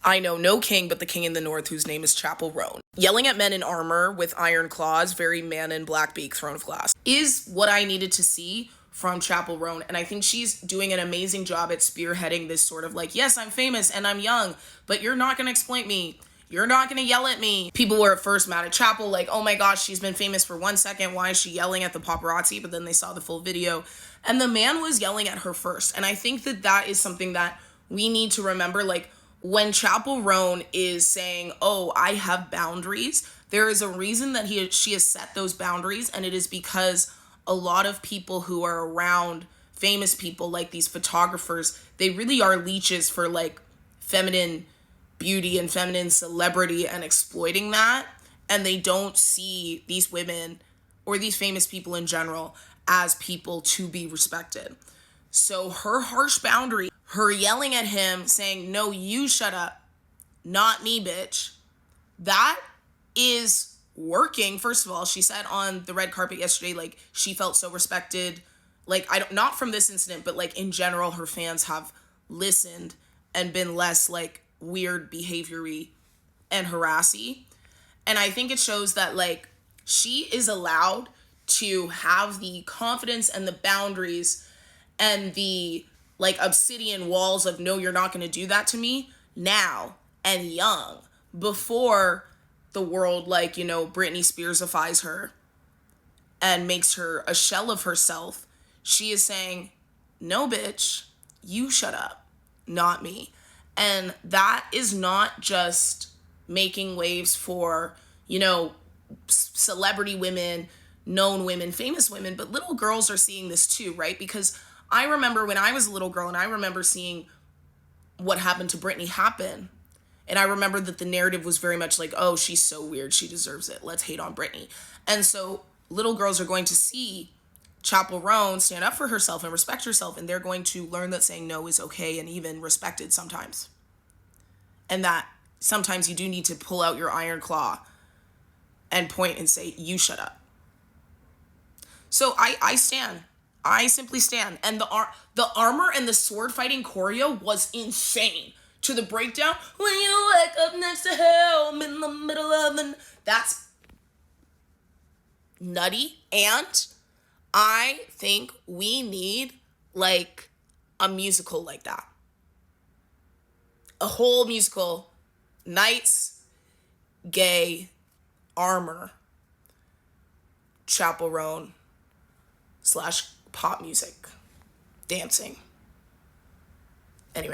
I know no king but the king in the north whose name is Chappell Roan. Yelling at men in armor with iron claws, very man in black beak, throne of glass, is what I needed to see from Chappell Roan. And I think she's doing an amazing job at spearheading this sort of like, yes, I'm famous and I'm young, but you're not going to exploit me. You're not going to yell at me. People were at first mad at Chappell, like, oh my gosh, she's been famous for 1 second. Why is she yelling at the paparazzi? But then they saw the full video and the man was yelling at her first. And I think that that is something that we need to remember. Like, when Chappell Roan is saying, oh, I have boundaries, there is a reason that she has set those boundaries, and it is because a lot of people who are around famous people, like these photographers, they really are leeches for like feminine beauty and feminine celebrity and exploiting that, and they don't see these women or these famous people in general as people to be respected. So her harsh boundary, her yelling at him saying, no, you shut up, not me, bitch, that is working. First of all, she said on the red carpet yesterday, like, she felt so respected. Like, not from this incident, but like in general, her fans have listened and been less like weird behaviory and harassy. And I think it shows that like she is allowed to have the confidence and the boundaries and the like obsidian walls of, no, you're not going to do that to me now and young, before the world, like, you know, Britney Spearsifies her and makes her a shell of herself. She is saying, no, bitch, you shut up, not me. And that is not just making waves for, you know, celebrity women, known women, famous women, but little girls are seeing this too, right? Because I remember when I was a little girl and I remember seeing what happened to Britney happen. And I remember that the narrative was very much like, oh, she's so weird, she deserves it, let's hate on Britney. And so little girls are going to see Chappell Roan stand up for herself and respect herself, and they're going to learn that saying no is okay and even respected sometimes. And that sometimes you do need to pull out your iron claw and point and say, you shut up. So I stand. I simply stand. And the armor and the sword fighting choreo was insane. To the breakdown, when you wake up next to hell, I'm in the middle of the... That's nutty. And I think we need like a musical like that. A whole musical, Knights, Gay, Armor, Chappell Roan / pop music, dancing. Anyway.